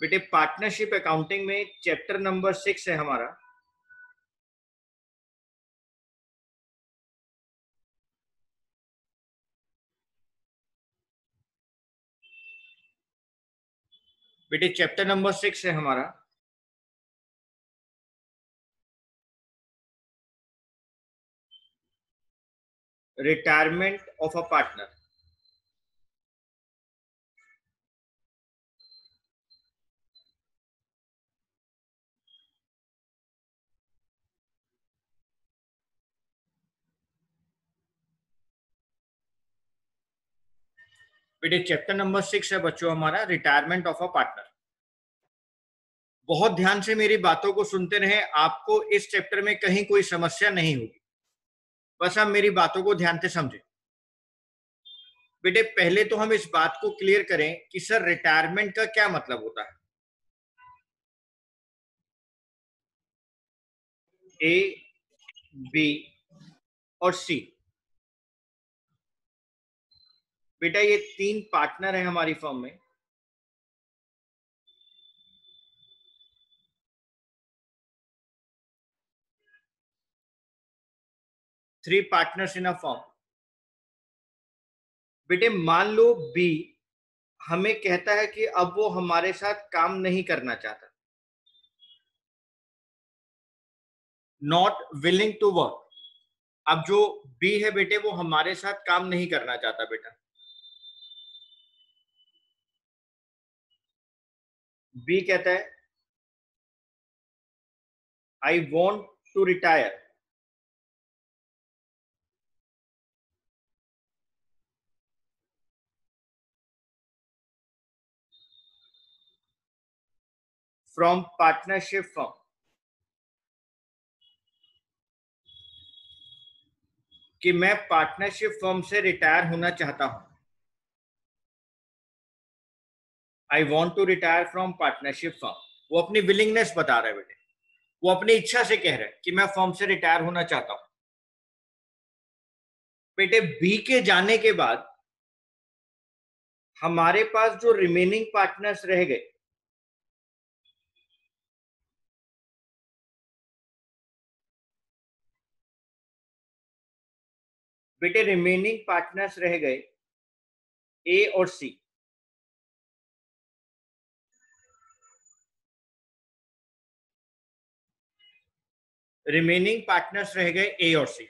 बेटे partnership accounting में chapter number 6 है हमारा बेटे चैप्टर नंबर 6 है हमारा रिटायरमेंट ऑफ अ पार्टनर। बेटे चैप्टर नंबर 6 है बच्चों हमारा रिटायरमेंट ऑफ अ पार्टनर। बहुत ध्यान से मेरी बातों को सुनते रहे, आपको इस चैप्टर में कहीं कोई समस्या नहीं होगी, बस आप मेरी बातों को ध्यान से समझें। बेटे पहले तो हम इस बात को क्लियर करें कि सर रिटायरमेंट का क्या मतलब होता है। ए, बी और सी, बेटा ये 3 पार्टनर है हमारी फर्म में। Three partners in a firm. बेटे मान लो बी हमें कहता है कि अब वो हमारे साथ काम नहीं करना चाहता, नॉट विलिंग टू वर्क। अब जो बी है बेटे वो हमारे साथ काम नहीं करना चाहता बेटा। बी कहता है I want to retire from partnership firm. कि मैं पार्टनरशिप फर्म से रिटायर होना चाहता हूं। I want to retire from partnership firm. वो अपनी विलिंगनेस बता रहा है बेटे, वो अपनी इच्छा से कह रहा है कि मैं फर्म से रिटायर होना चाहता हूं। बेटे बी के जाने के बाद हमारे पास जो रिमेनिंग पार्टनर्स रह गए, बेटे रिमेनिंग पार्टनर्स रह गए ए और सी। रिमेनिंग पार्टनर्स रह गए ए और सी।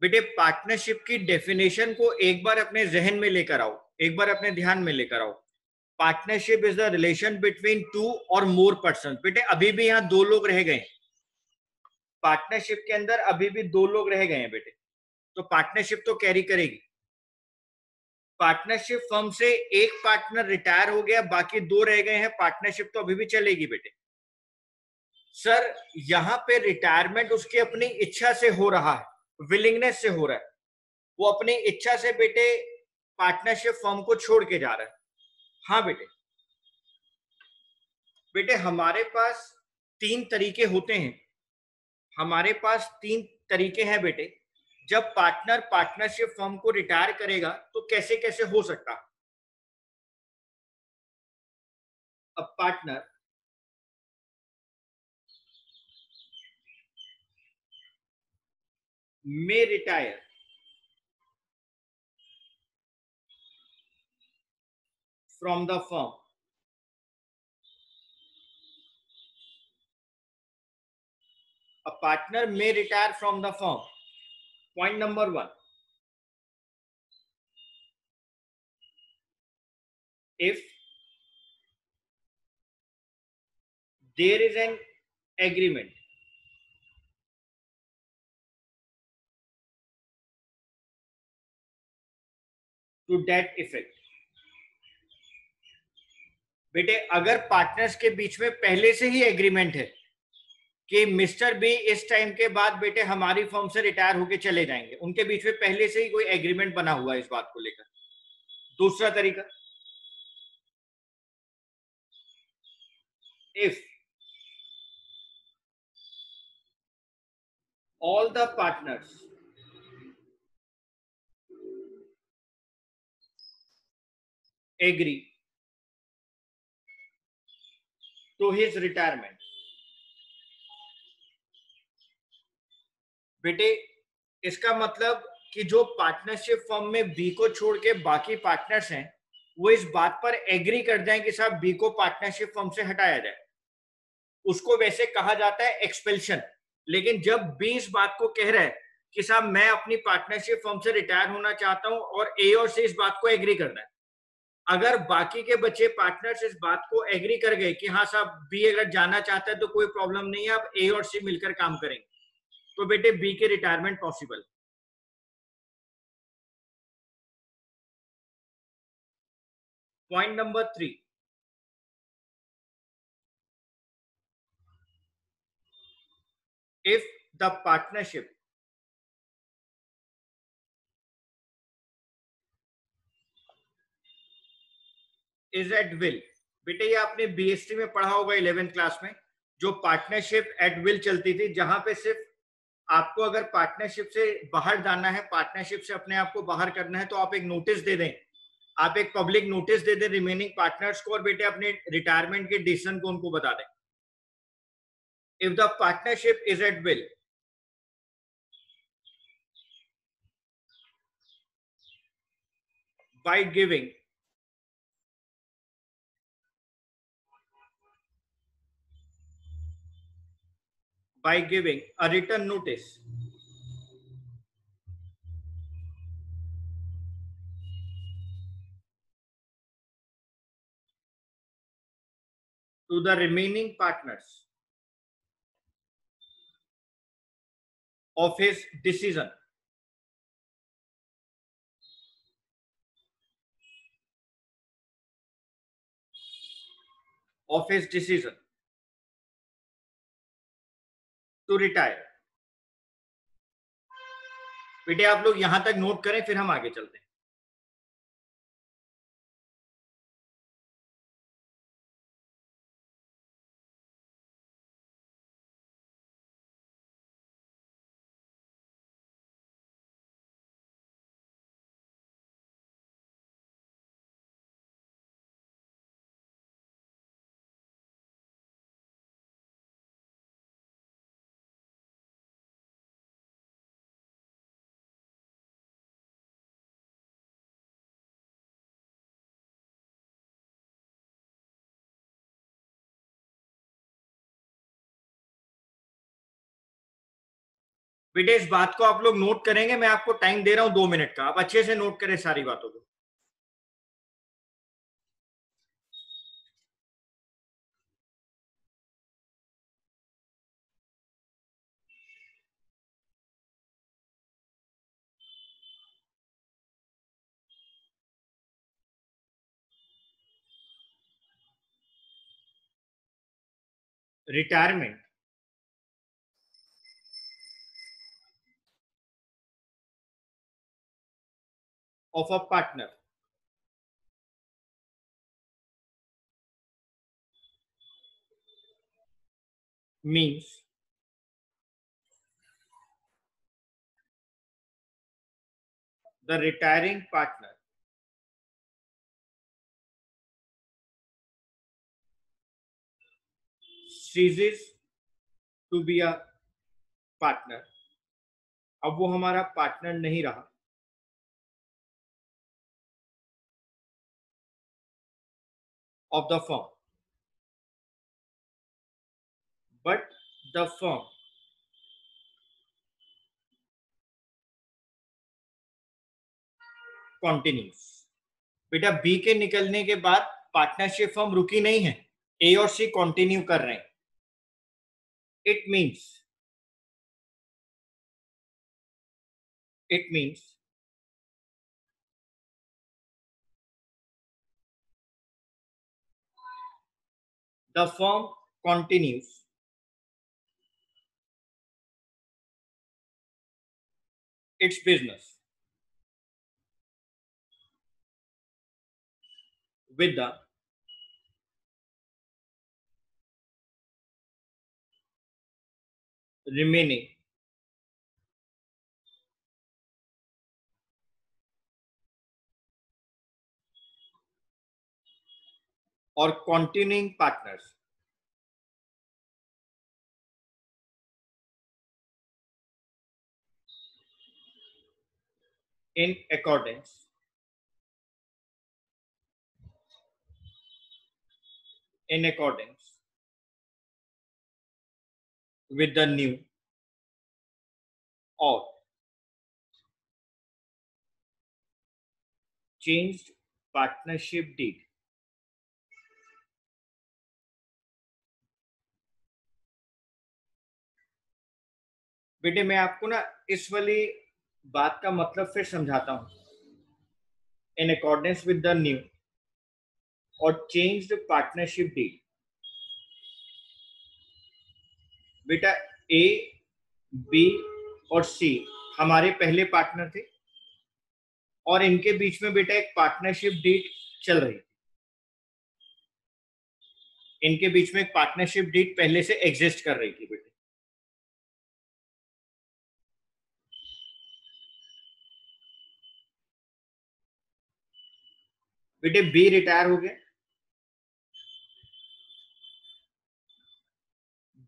बेटे पार्टनरशिप की डेफिनेशन को एक बार अपने जहन में लेकर आओ, एक बार अपने ध्यान में लेकर आओ। Partnership is the relation between two और मोर पर्सन। बेटे अभी भी यहां 2 लोग रह गए, पार्टनरशिप के अंदर अभी भी 2 लोग रह गए हैं बेटे, तो पार्टनरशिप तो कैरी करेगी। पार्टनरशिप फर्म से एक पार्टनर रिटायर हो गया, बाकी 2 रह गए हैं, पार्टनरशिप तो अभी भी चलेगी बेटे। सर यहां पे रिटायरमेंट उसकी अपनी इच्छा से हो रहा है, विलिंगनेस से हो रहा है, वो अपनी इच्छा से बेटे पार्टनरशिप फर्म को छोड़ के जा रहा है। हाँ बेटे, बेटे हमारे पास 3 तरीके होते हैं, हमारे पास 3 तरीके हैं बेटे। जब पार्टनर पार्टनरशिप फर्म को रिटायर करेगा तो कैसे कैसे हो सकता। अब partner may retire from the firm a partner may retire from the firm. Point number 1, if there is an agreement to that effect। बेटे अगर पार्टनर्स के बीच में पहले से ही एग्रीमेंट है कि मिस्टर बी इस टाइम के बाद बेटे हमारी फर्म से रिटायर होके चले जाएंगे, उनके बीच में पहले से ही कोई एग्रीमेंट बना हुआ है इस बात को लेकर। दूसरा तरीका, if all the partners agree to his retirement. बेटे इसका मतलब कि जो पार्टनरशिप फर्म में बी को छोड़ के बाकी पार्टनर्स हैं वो इस बात पर एग्री कर जाएं कि साहब बी को पार्टनरशिप फर्म से हटाया जाए, उसको वैसे कहा जाता है एक्सपेल्शन। लेकिन जब बी इस बात को कह रहा है कि साहब मैं अपनी पार्टनरशिप फर्म से रिटायर होना चाहता हूं और ए और सी इस बात को एग्री करना है, अगर बाकी के बचे पार्टनर्स इस बात को एग्री कर गए कि हाँ साहब बी अगर जाना चाहता है तो कोई प्रॉब्लम नहीं है, अब ए और सी मिलकर काम करेंगे, तो बेटे बी के retirement possible. Point number 3, if the partnership is at will, बेटे ये आपने बीएसटी में पढ़ा होगा 11th क्लास में, जो पार्टनरशिप एट विल चलती थी, जहां पे सिर्फ आपको अगर पार्टनरशिप से बाहर जाना है, पार्टनरशिप से अपने आप को बाहर करना है, तो आप एक नोटिस दे दें, आप एक पब्लिक नोटिस दे दें रिमेनिंग पार्टनर्स को और बेटे अपने रिटायरमेंट के डिसीजन को उनको बता दें। If the partnership is at will, by giving a written notice to the remaining partners of his decision, to retire। बेटे आप लोग यहां तक नोट करें, फिर हम आगे चलते हैं। बेटे इस बात को आप लोग नोट करेंगे, मैं आपको टाइम दे रहा हूं 2 मिनट का, आप अच्छे से नोट करें सारी बातों को। Retirement of a partner means the retiring partner ceases to be a partner, अब वो हमारा पार्टनर नहीं रहा, of the firm, but the firm continues। बेटा बी के निकलने के बाद पार्टनरशिप फर्म रुकी नहीं है, ए और सी कंटिन्यू कर रहे हैं। It means the firm continues its business with the remaining or continuing partners in accordance with the new or changed partnership deed. बेटे मैं आपको ना इस वाली बात का मतलब फिर समझाता हूं. इन अकॉर्डेंस विद द न्यू और चेंज्ड पार्टनरशिप डीड. बेटा ए, बी और सी हमारे पहले पार्टनर थे और इनके बीच में बेटा एक पार्टनरशिप डीड चल रही थी. इनके बीच में एक पार्टनरशिप डीड पहले से एग्जिस्ट कर रही थी बेटे. बेटे बी रिटायर हो गया.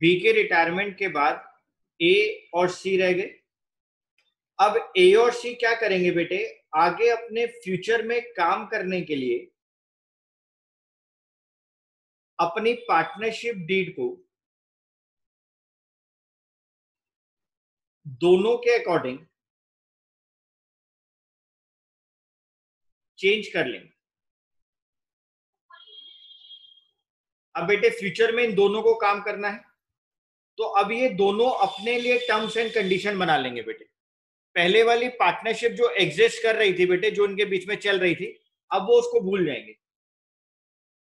बी के रिटायरमेंट के बाद ए और सी रह गए. अब ए और सी क्या करेंगे बेटे, आगे अपने फ्यूचर में काम करने के लिए अपनी पार्टनरशिप डीड को दोनों के अकॉर्डिंग चेंज कर लेंगे. अब बेटे फ्यूचर में इन दोनों को काम करना है, तो अब ये दोनों अपने लिए टर्म्स एंड कंडीशन बना लेंगे बेटे. पहले वाली पार्टनरशिप जो एग्जिस्ट कर रही थी बेटे, जो इनके बीच में चल रही थी, अब वो उसको भूल जाएंगे.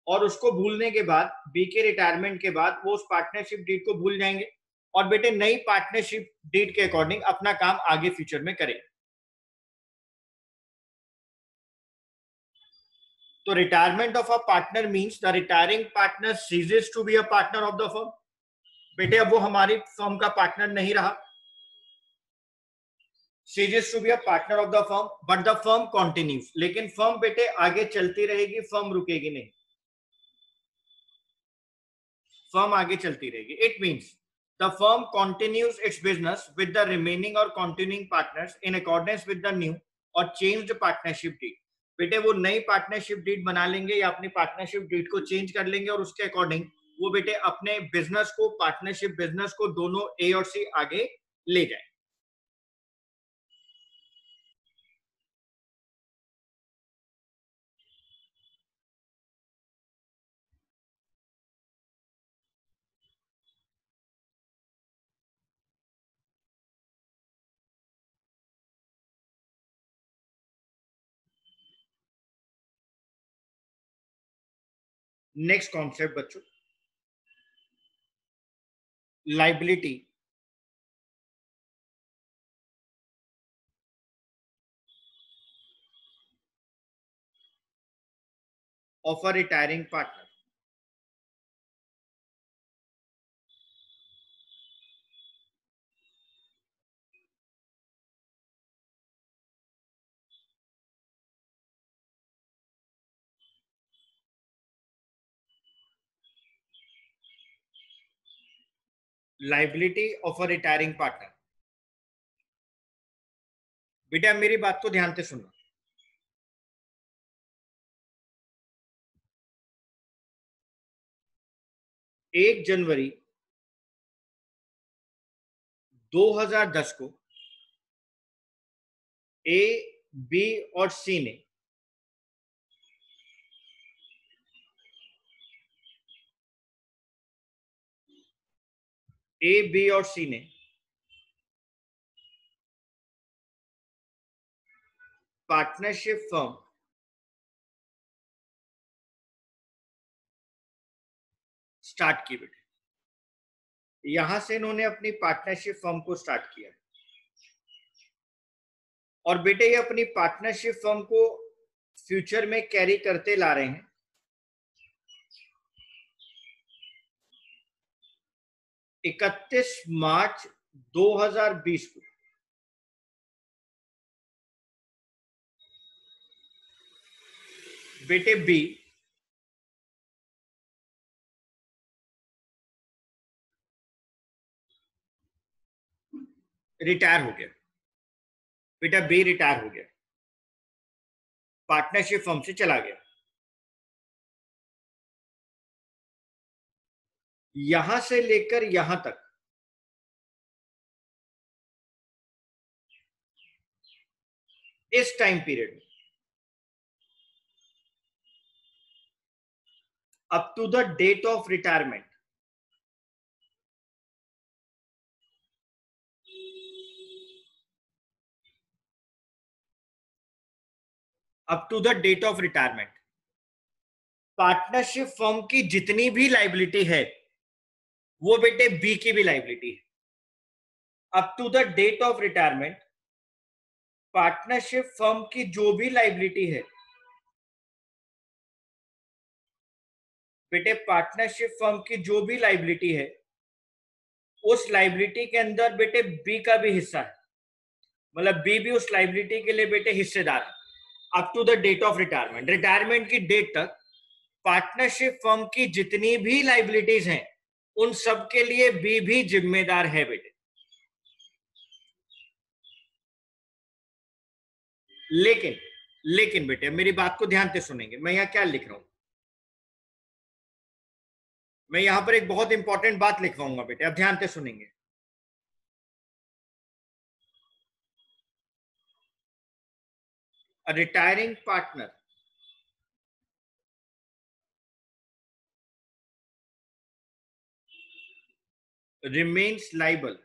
और उसको भूलने के बाद बी के रिटायरमेंट के बाद वो उस पार्टनरशिप डीड को भूल जाएंगे और बेटे नई पार्टनरशिप डीड के अकॉर्डिंग अपना काम आगे फ्यूचर में करेंगे. तो retirement of a partner means the retiring partner ceases to be a partner of the firm. बेटे अब वो हमारी फर्म का पार्टनर नहीं रहा. Ceases to be a partner of the firm but the firm continues. लेकिन फर्म बेटे आगे चलती रहेगी, फर्म रुकेगी नहीं. फर्म आगे चलती रहेगी. It means the firm continues its business with the remaining और continuing partners in accordance with the new और चेंज्ड पार्टनरशिप डीड. बेटे वो नई पार्टनरशिप डीड बना लेंगे या अपनी पार्टनरशिप डीड को चेंज कर लेंगे और उसके अकॉर्डिंग वो बेटे अपने बिजनेस को, पार्टनरशिप बिजनेस को दोनों ए और सी आगे ले जाए. नेक्स्ट कॉन्सेप्ट बच्चों, liability of a retiring partner. Liability of a retiring partner. बेटा मेरी बात को ध्यान से सुनना. 1 जनवरी 2010 को ए, बी और सी ने ए, बी और सी ने पार्टनरशिप फर्म स्टार्ट की. बेटे यहां से इन्होंने अपनी पार्टनरशिप फर्म को स्टार्ट किया और बेटे ये अपनी पार्टनरशिप फर्म को फ्यूचर में कैरी करते ला रहे हैं 31 मार्च 2020 को. बेटे बी रिटायर हो गया. बेटा बी रिटायर हो गया. पार्टनरशिप फर्म से चला गया, यहां से लेकर यहां तक इस टाइम पीरियड में up to the date of retirement, up to the date of retirement partnership firm की जितनी भी लाइबिलिटी है वो बेटे बी की भी लाइबिलिटी है। Up to the date of retirement partnership firm की जो भी लाइबिलिटी है बेटे, पार्टनरशिप फर्म की जो भी लाइबिलिटी है उस लाइबिलिटी के अंदर बेटे बी का भी हिस्सा है, मतलब बी भी उस लाइबिलिटी के लिए बेटे हिस्सेदार है। Up to the date of retirement, retirement की डेट तक पार्टनरशिप फर्म की जितनी भी लाइबिलिटीज हैं उन सब के लिए बी भी जिम्मेदार है बेटे। लेकिन लेकिन बेटे मेरी बात को ध्यान से सुनेंगे, मैं यहां क्या लिख रहा हूं, मैं यहां पर एक बहुत इंपॉर्टेंट बात लिखवाऊंगा बेटे, अब ध्यान से सुनेंगे। A retiring partner remains liable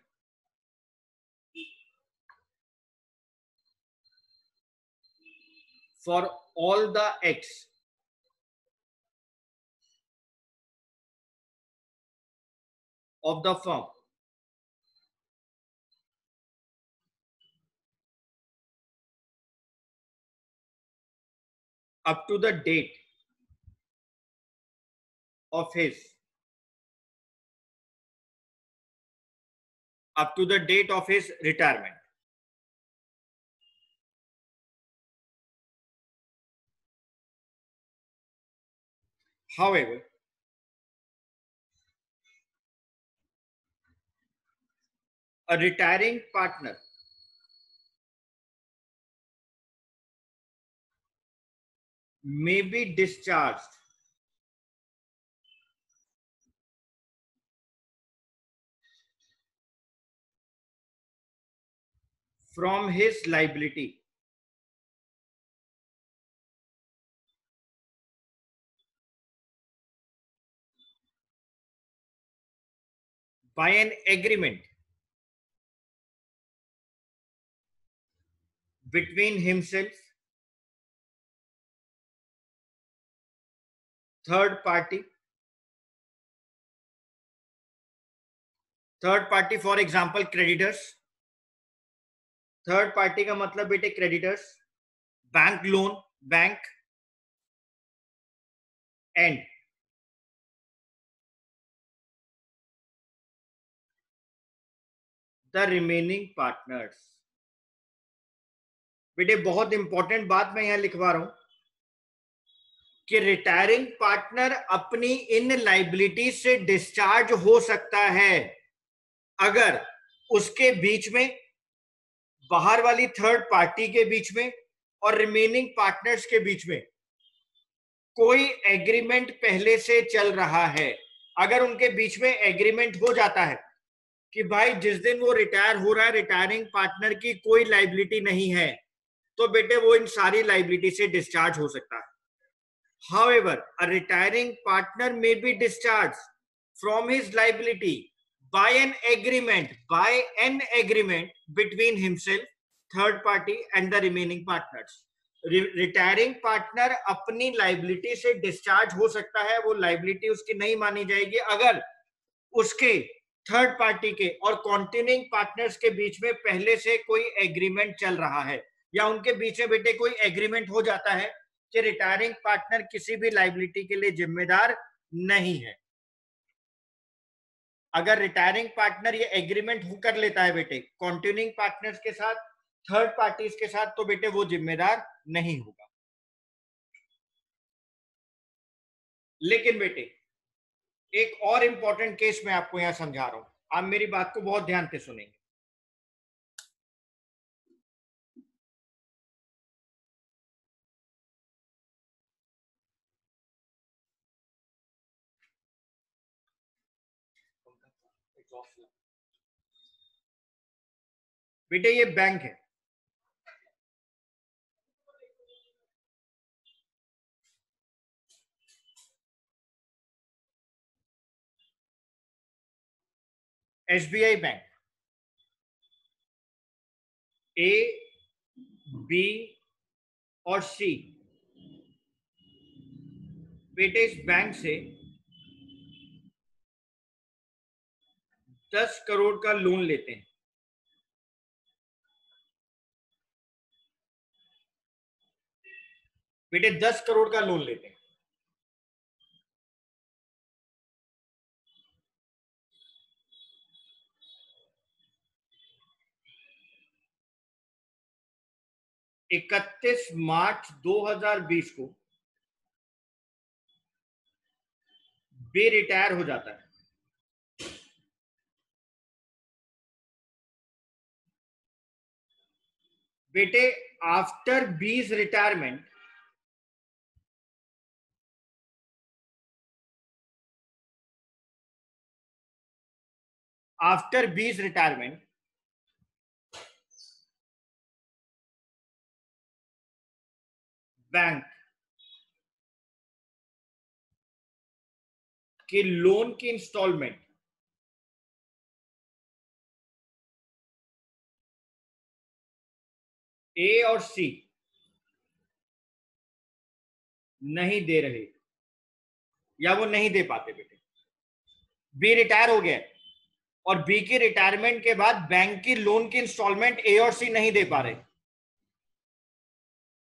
for all the acts of the firm up to the date of his retirement. However, a retiring partner may be discharged from his liability by an agreement between himself, third party, for example creditors, third party का मतलब बेटे creditors, bank loan, bank and the remaining partners. बेटे बहुत important बात मैं यहां लिखवा रहा हूं कि रिटायरिंग पार्टनर अपनी इन लाइबिलिटी से डिस्चार्ज हो सकता है अगर उसके बीच में, बाहर वाली थर्ड पार्टी के बीच में और रिमेनिंग पार्टनर्स के बीच में कोई एग्रीमेंट पहले से चल रहा है। अगर उनके बीच में एग्रीमेंट हो जाता है कि भाई जिस दिन वो रिटायर हो रहा है रिटायरिंग पार्टनर की कोई लाइबिलिटी नहीं है, तो बेटे वो इन सारी लाइबिलिटी से डिस्चार्ज हो सकता है। However, a retiring partner may be discharged from his liability by an agreement between himself, third party and the remaining partners. Retiring partner अपनी लाइबिलिटी से डिस्चार्ज हो सकता है, वो लाइबिलिटी उसकी नहीं मानी जाएगी अगर उसके थर्ड पार्टी के और कॉन्टिन्यूइंग पार्टनर्स के बीच में पहले से कोई एग्रीमेंट चल रहा है, या उनके बीच में बेटे कोई एग्रीमेंट हो जाता है कि रिटायरिंग पार्टनर किसी भी लाइबिलिटी के लिए जिम्मेदार नहीं है। अगर रिटायरिंग पार्टनर ये एग्रीमेंट कर लेता है बेटे कॉन्टिन्यूइंग पार्टनर्स के साथ, थर्ड पार्टीज के साथ, तो बेटे वो जिम्मेदार नहीं होगा। लेकिन बेटे एक और इंपॉर्टेंट केस मैं आपको यहां समझा रहा हूं, आप मेरी बात को बहुत ध्यान से सुनेंगे। बेटे ये बैंक है, एसबीआई बैंक। ए, बी और सी बेटे इस बैंक से 10 करोड़ का लोन लेते हैं। बेटे 10 करोड़ का लोन लेते हैं। इकतीस मार्च 2020 को बे रिटायर हो जाता है। बेटे आफ्टर 20 रिटायरमेंट बैंक के लोन की इंस्टॉलमेंट ए और सी नहीं दे रहे या वो नहीं दे पाते। बेटे बी रिटायर हो गया और बी की रिटायरमेंट के बाद बैंक की लोन की इंस्टॉलमेंट ए और सी नहीं दे पा रहे।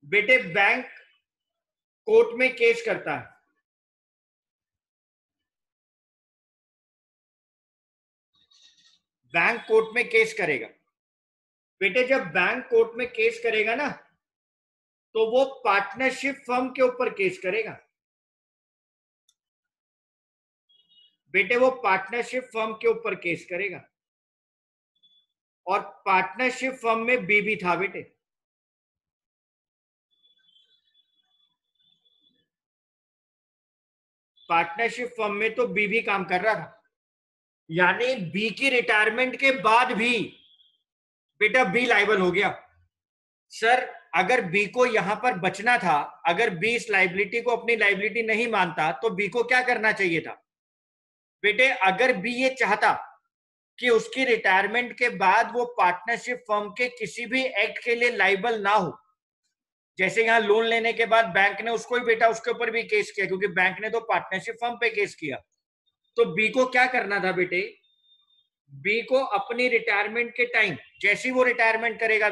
बेटे बैंक कोर्ट में केस करता है। बैंक कोर्ट में केस करेगा। बेटे जब बैंक कोर्ट में केस करेगा ना, तो वो पार्टनरशिप फर्म के ऊपर केस करेगा। बेटे वो पार्टनरशिप फर्म के ऊपर केस करेगा और पार्टनरशिप फर्म में बी भी था। बेटे पार्टनरशिप फर्म में तो बी भी काम कर रहा था, यानी बी की रिटायरमेंट के बाद भी बेटा बी लायबल हो गया। सर अगर बी को यहां पर बचना था, अगर बी इस लाइबिलिटी को अपनी लाइबिलिटी नहीं मानता, तो बी को क्या करना चाहिए था? बेटे अगर बी ये चाहता कि उसकी रिटायरमेंट के बाद वो पार्टनरशिप फर्म के किसी भी एक्ट के लिए लाइबल ना हो, जैसे यहां लोन लेने के बाद बैंक ने उसको ही बेटा उसके ऊपर भी केस किया, क्योंकि बैंक ने तो पार्टनरशिप फर्म पे केस किया, तो बी को क्या करना था? बेटे बी को अपनी रिटायरमेंट के टाइम, जैसी वो रिटायरमेंट करेगा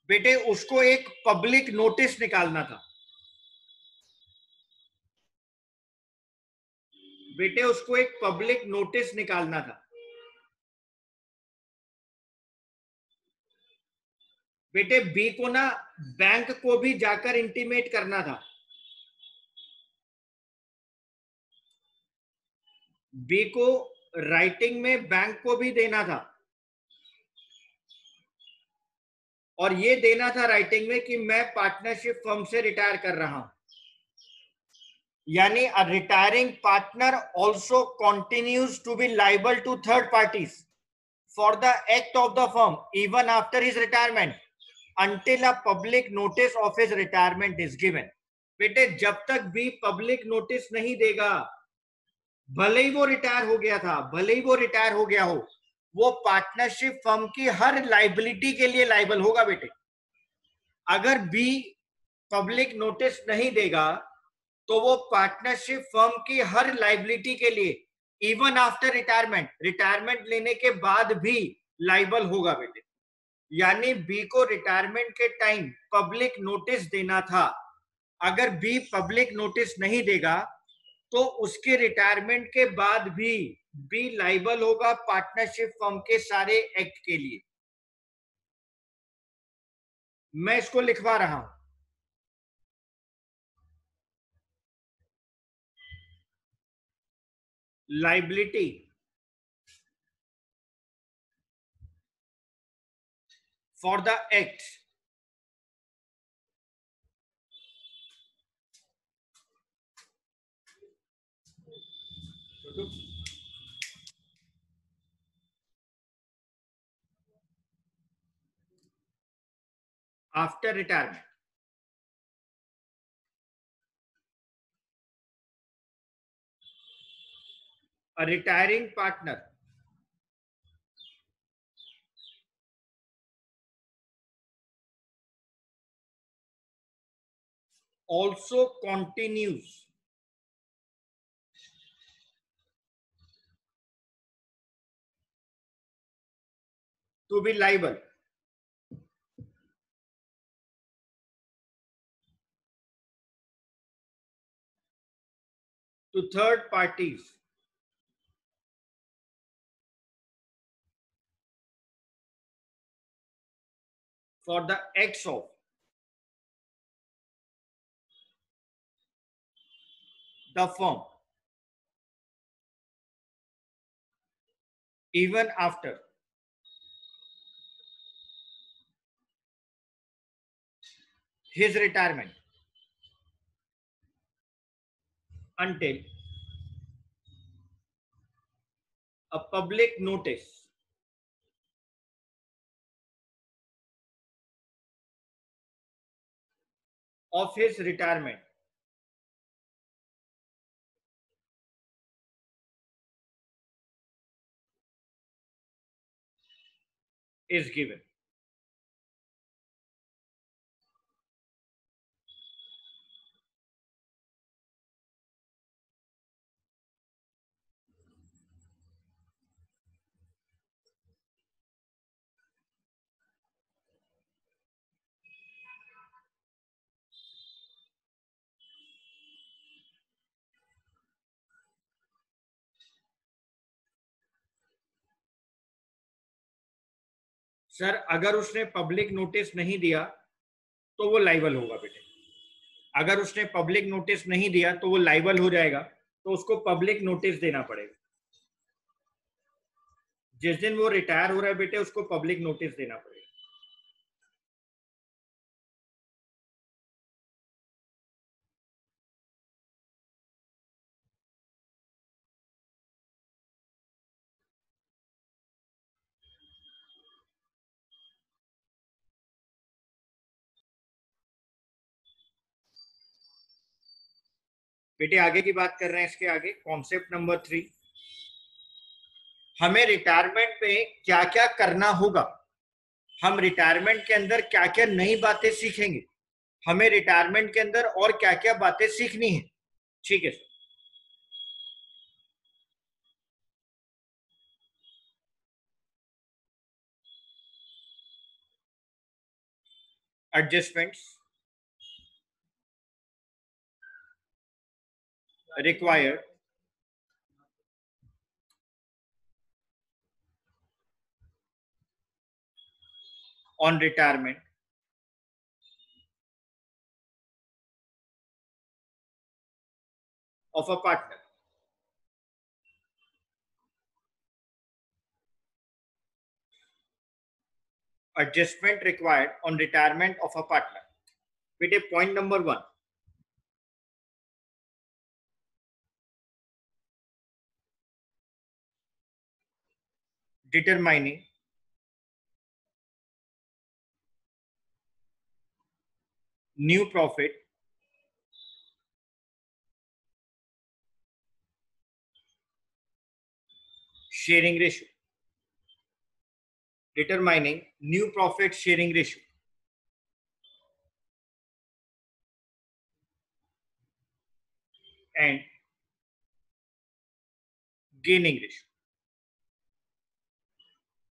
बेटे उसको एक पब्लिक नोटिस निकालना था। बेटे उसको एक पब्लिक नोटिस निकालना था। बेटे बी को ना बैंक को भी जाकर इंटीमेट करना था। बी को राइटिंग में बैंक को भी देना था, और ये देना था राइटिंग में कि मैं पार्टनरशिप फर्म से रिटायर कर रहा हूं, यानी a retiring partner also continues to be liable to third parties for the act of the firm even after his retirement until a public notice of his retirement is given। बेटे जब तक भी public notice नहीं देगा, भले ही वो retire हो गया था, भले ही वो रिटायर हो गया हो, वो पार्टनरशिप फर्म की हर लाइबिलिटी के लिए लाइबल होगा। बेटे अगर बी पब्लिक नोटिस नहीं देगा, तो वो पार्टनरशिप फर्म की हर लाइबिलिटी के लिए इवन आफ्टर रिटायरमेंट, रिटायरमेंट लेने के बाद भी लाइबल होगा। बेटे यानी बी को रिटायरमेंट के टाइम पब्लिक नोटिस देना था। अगर बी पब्लिक नोटिस नहीं देगा, तो उसके रिटायरमेंट के बाद भी बी लाइबल होगा पार्टनरशिप फर्म के सारे एक्ट के लिए। मैं इसको लिखवा रहा हूं। Liability for the act after retirement. A retiring partner also continues to be liable to third parties for the acts of the firm even after his retirement until a public notice of his retirement is given. Sir अगर उसने public notice नहीं दिया तो वो liable होगा बेटे. अगर उसने पब्लिक नोटिस नहीं दिया तो वो लाइबल हो जाएगा, तो उसको पब्लिक नोटिस देना पड़ेगा. जिस दिन वो रिटायर हो रहा है बेटे उसको पब्लिक नोटिस देना पड़ेगा. बेटे आगे की बात कर रहे हैं. इसके आगे कॉन्सेप्ट नंबर 3, हमें रिटायरमेंट में क्या क्या करना होगा, हम रिटायरमेंट के अंदर क्या क्या नई बातें सीखेंगे, हमें रिटायरमेंट के अंदर और क्या क्या बातें सीखनी है. ठीक है sir. Adjustments required on retirement of a partner. Adjustment required on retirement of a partner. बेटे point number 1, determining new profit sharing ratio. Determining new profit sharing ratio and gaining ratio.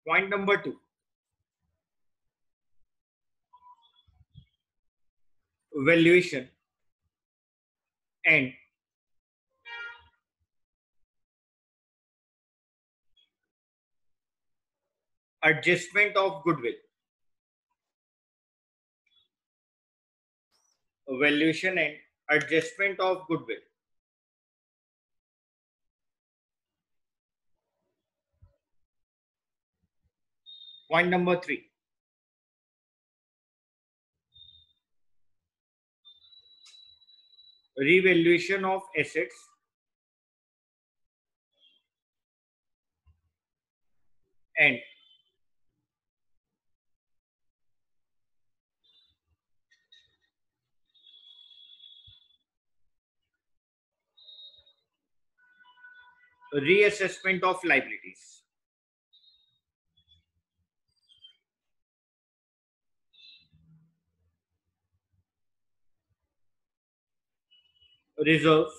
Point number 2, valuation and adjustment of goodwill. Valuation and adjustment of goodwill. Point number 3, revaluation of assets and reassessment of liabilities. Reserves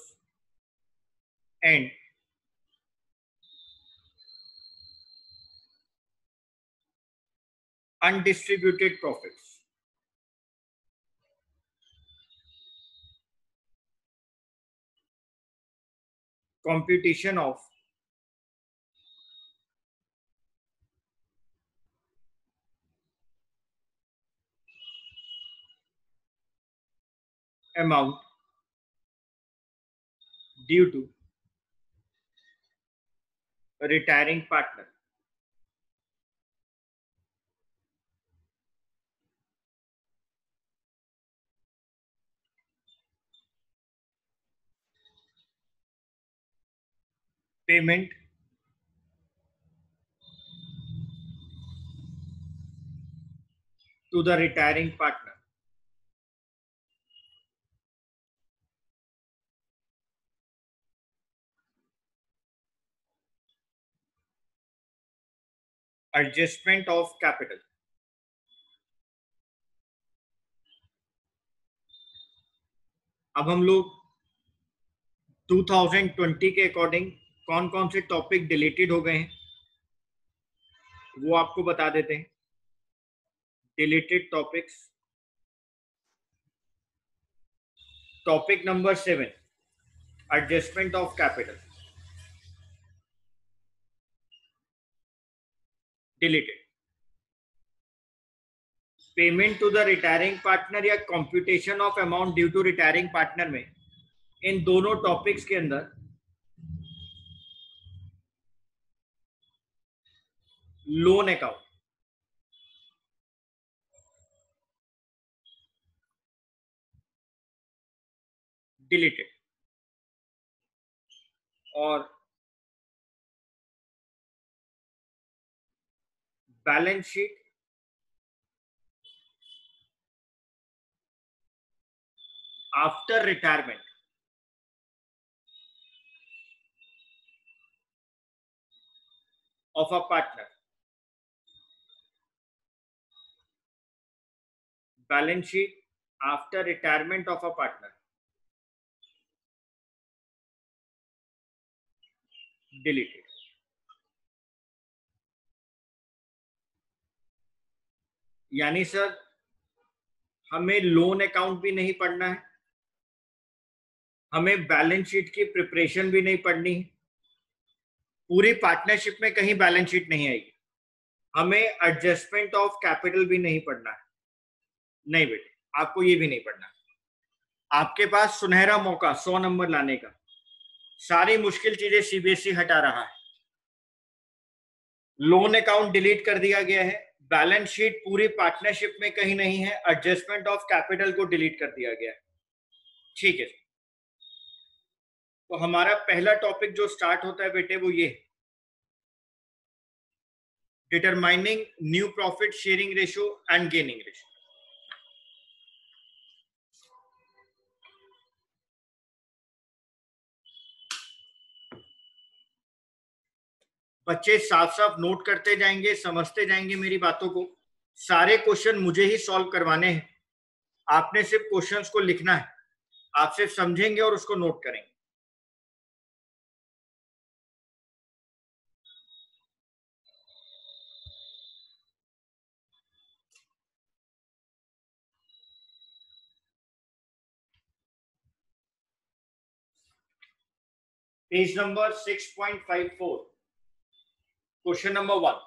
and undistributed profits. Computation of amount due to a retiring partner. Payment to the retiring partner. Adjustment of capital. अब हम लोग 2020 के according कौन कौन से topic deleted हो गए हैं वो आपको बता देते हैं. Deleted topics. Topic number 7, adjustment of capital, deleted. Payment to the retiring partner या computation of amount due to retiring partner में इन दोनों टॉपिक्स के अंदर लोन अकाउंट, डिलीटेड. और balance sheet after retirement of a partner. Balance sheet after retirement of a partner, deleted. यानी sir हमें loan account भी नहीं पढ़ना है, हमें बैलेंस शीट की प्रिपरेशन भी नहीं पढ़नी है. पूरी पार्टनरशिप में कहीं बैलेंस शीट नहीं आएगी. हमें एडजस्टमेंट ऑफ कैपिटल भी नहीं पढ़ना है. नहीं बेटे, आपको ये भी नहीं पढ़ना. आपके पास सुनहरा मौका 100 नंबर लाने का. सारी मुश्किल चीजें सीबीएसई हटा रहा है. लोन अकाउंट डिलीट कर दिया गया है, बैलेंस शीट पूरी पार्टनरशिप में कहीं नहीं है, एडजस्टमेंट ऑफ कैपिटल को डिलीट कर दिया गया है. ठीक है. तो हमारा पहला टॉपिक जो स्टार्ट होता है बेटे वो ये, determining new profit sharing ratio and gaining ratio. बच्चे साफ साफ नोट करते जाएंगे, समझते जाएंगे मेरी बातों को. सारे क्वेश्चन मुझे ही सॉल्व करवाने हैं. आपने सिर्फ क्वेश्चंस को लिखना है, आप सिर्फ समझेंगे और उसको नोट करेंगे. Page number 6.54, question number 1.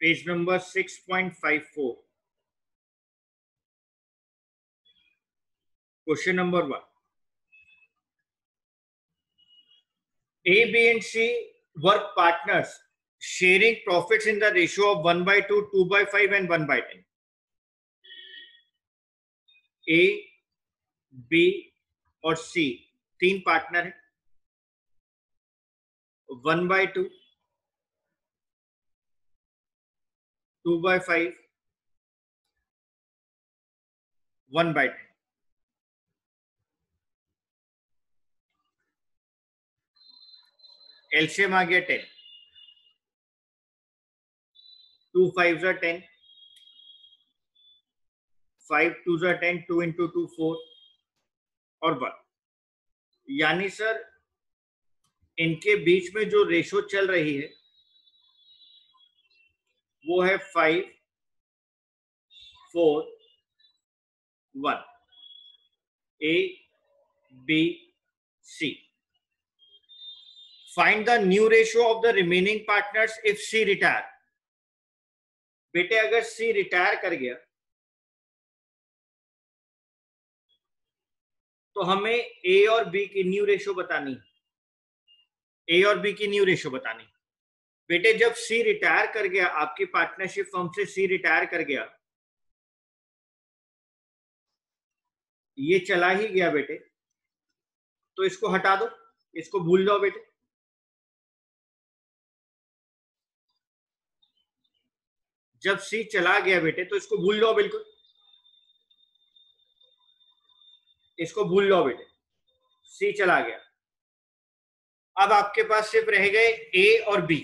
Page number 6.54, question number 1. A, B and C were partners sharing profits in the ratio of 1/2, 2/5 and 1/10. A, B और C तीन पार्टनर हैं. 1/2, 2/5 1/10। एलसीएम आ गया 10, 2 5s are 10, 5 2s are 10, 2 into 2 4 और 1। यानी sir इनके बीच में जो ratio चल रही है वो है 5 4 1, A B C। Find the new ratio of the remaining partners if C retire। बेटे अगर C रिटायर कर गया तो हमें A और B की न्यू रेशो बतानी है। A और B की न्यू रेशो बतानी। बेटे जब C रिटायर कर गया, आपकी पार्टनरशिप फर्म से C रिटायर कर गया, ये चला ही गया बेटे, तो इसको हटा दो, इसको भूल जाओ बेटे। जब C चला गया बेटे तो इसको भूल जाओ, बिल्कुल इसको भूल जाओ बेटे, C चला गया। अब आपके पास सिर्फ रह गए A और B,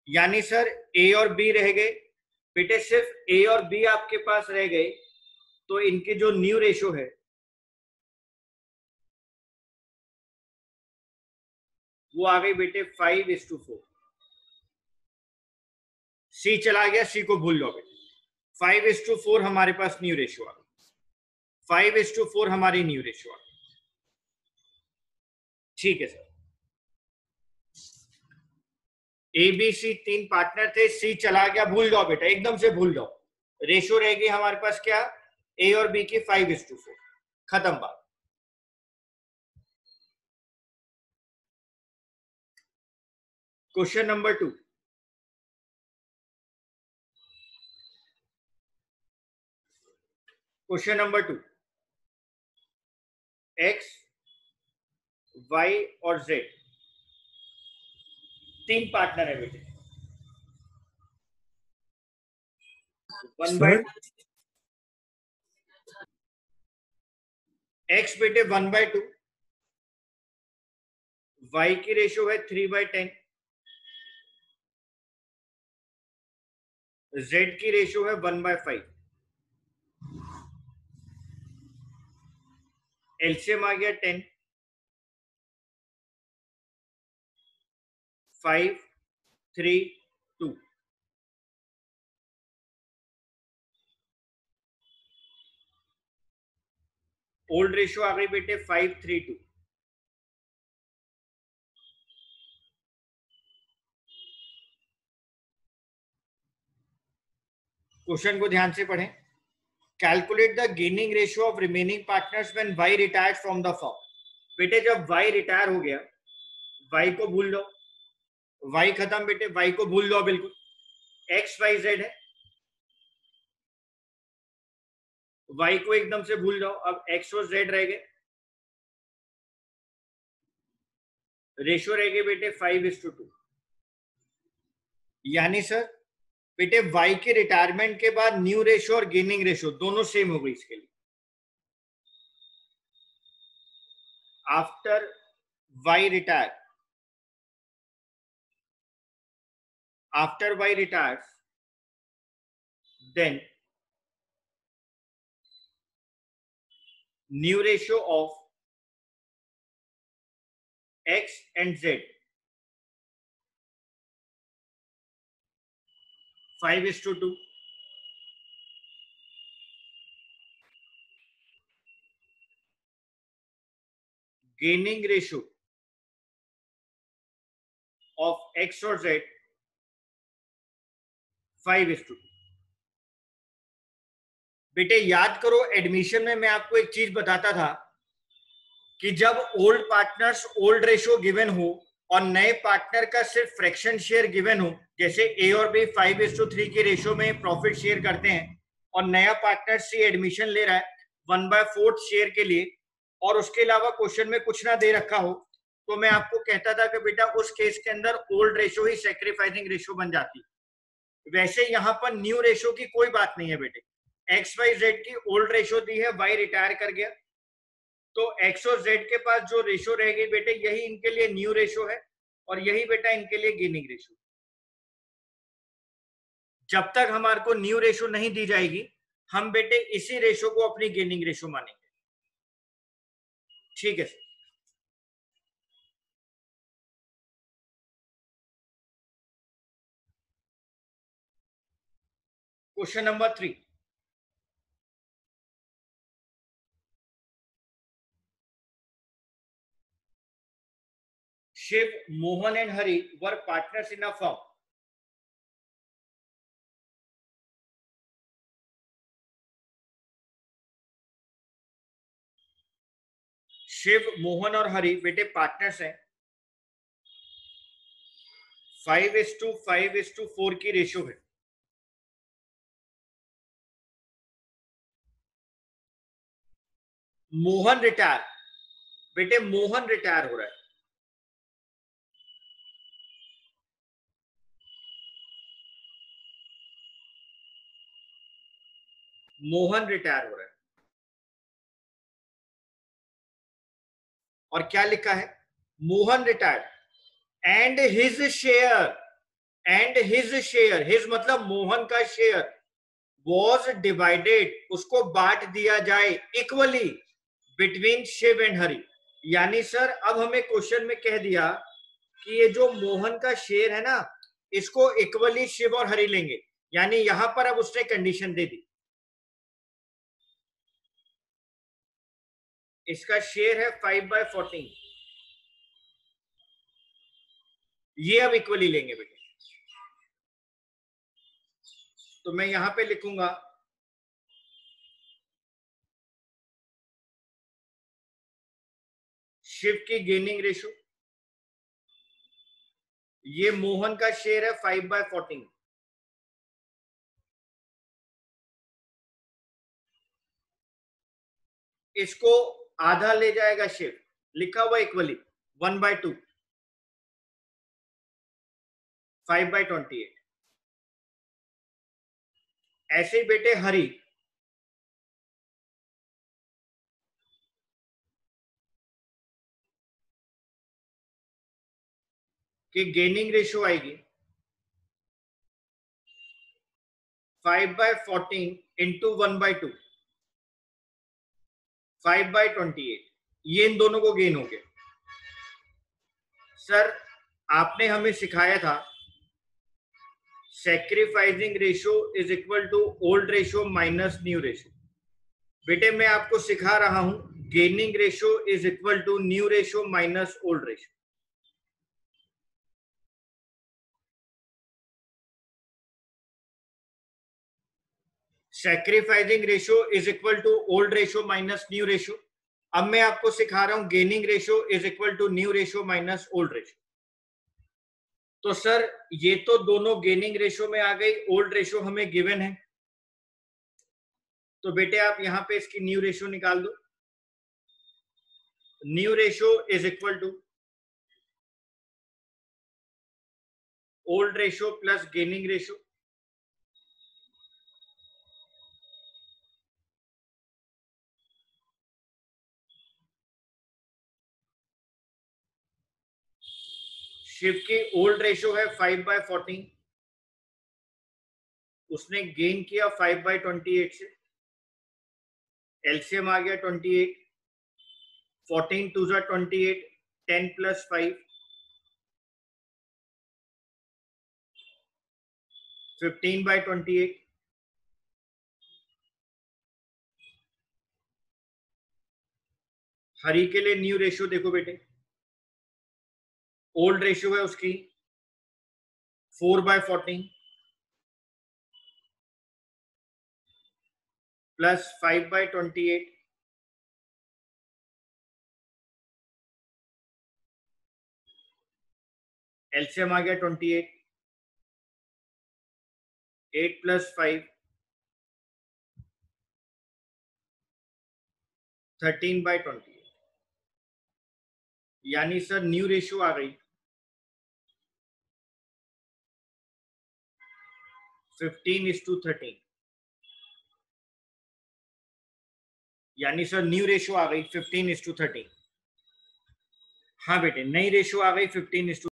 यानी सर A और B रह गए बेटे, सिर्फ A और B आपके पास रह गए, तो इनके जो न्यू रेशो है वो आ गई बेटे 5:4। C चला गया, C को भूल लो बेटे, 5:4 हमारे पास न्यू रेशो आ गई, 5:4 हमारी न्यू रेशो आ गई। ठीक है सर, ABC 3 पार्टनर थे, C चला गया, भूल जाओ बेटा, एकदम से भूल जाओ। रेशो रह गई हमारे पास क्या, A और B की 5:4, खत्म बात। Question number 2, question number 2, X Y और Z 3 पार्टनर है बेटे, 1/2 X बेटे 1/2, Y की रेशो है 3/10, Z की रेशो है 1/5। एलसीएम आ गया 10, 5 3 2। ओल्ड रेशो आ गई बेटे 5 3 2। क्वेश्चन को ध्यान से पढ़ें। Calculate the gaining ratio of remaining partners when Y retired from the firm. बेटे जब Y रिटायर हो गया, Y को भूल लो, Y खत्म बेटे, Y को भूल लो बिल्कुल। X Y Z है, Y को एकदम से भूल जाओ। अब X और Z रह गए, रेशियो रह गए बेटे 5:2। यानी सर बेटे Y के रिटायरमेंट के बाद न्यू रेशियो और गेनिंग रेशियो दोनों सेम हो गई इसके लिए। After Y retire, after Y retires, then new ratio of X and Z 5:2। Gaining ratio of X और Z 5:2। बेटे याद करो, एडमिशन में मैं आपको एक चीज बताता था कि जब old partners old ratio given हो और नए पार्टनर का सिर्फ फ्रैक्शन शेयर गिवन हो, जैसे A और B 5:3 के रेशो में प्रॉफिट शेयर करते हैं और नया पार्टनर C एडमिशन ले रहा है 1/4 शेयर के लिए, और उसके अलावा क्वेश्चन में कुछ ना दे रखा हो, तो मैं आपको कहता था कि बेटा उस केस के अंदर ओल्ड रेशो ही सैक्रिफाइसिंग रेशो बन जाती। वैसे यहां पर न्यू रेशो की कोई बात नहीं है बेटे, एक्स वाई जेड की ओल्ड रेशो दी है, वाई रिटायर कर गया, तो एक्स और जेड के पास जो रेशो रह गई बेटे, यही इनके लिए न्यू रेशो है और यही बेटा इनके लिए गेनिंग रेशो। जब तक हमारे को न्यू रेशो नहीं दी जाएगी, हम बेटे इसी रेशो को अपनी गेनिंग रेशो मानेंगे। ठीक है sir. Question number 3, Shiv, Mohan and Hari were partners in a firm. Shiv, Mohan और हरि बेटे पार्टनर्स हैं। 5:5:4 की रेशियो है। मोहन रिटायर, बेटे मोहन रिटायर हो रहा है। मोहन रिटायर हो रहा है और क्या लिखा है? Mohan retire and his share, his मतलब मोहन का शेयर वॉज डिवाइडेड, उसको बांट दिया जाए equally between Shiv and Hari. यानी सर अब हमें क्वेश्चन में कह दिया कि ये जो मोहन का शेयर है ना, इसको इक्वली शिव और हरि लेंगे। यानी यहां पर अब उसने कंडीशन दे दी, इसका शेयर है 5/14, ये अब इक्वली लेंगे बेटे। तो मैं यहां पे लिखूंगा शिव की गेनिंग रेशो, ये मोहन का शेयर है 5/14, इसको आधा ले जाएगा शिव, लिखा हुआ इक्वली 1/2, 5/28। ऐसे ही बेटे हरि की गेनिंग रेशो आएगी 5/14 इंटू 1/2, 5/28, ये इन दोनों को गेन हो गया। सर आपने हमें सिखाया था sacrificing ratio is equal to old ratio minus new ratio. बेटे मैं आपको सिखा रहा हूं gaining ratio is equal to new ratio minus old ratio. Sacrificing ratio is equal to old ratio minus new ratio. अब मैं आपको सिखा रहा हूं gaining ratio is equal to new ratio minus old ratio. तो सर ये तो दोनों गेनिंग रेशो में आ गई, ओल्ड रेशो हमें गिवन है, तो बेटे आप यहां पे इसकी न्यू रेशो निकाल दो। New ratio is equal to old ratio plus gaining ratio. Shiv की ओल्ड रेशो है 5/14, उसने गेन किया 5/28 से, एलसीएम आ गया 28, 14 2 28, 10 + 5, 15/28। हरी के लिए न्यू रेशो देखो बेटे, ओल्ड रेशो है उसकी 4/14 प्लस 5/28, एलसीएम आ गया 28, 8 + 5, 13/28। यानी सर न्यू रेशो आ गई 15:13। यानी सर न्यू रेशियो आ गई 15:13। हाँ बेटे, नई रेशियो आ गई 15:13।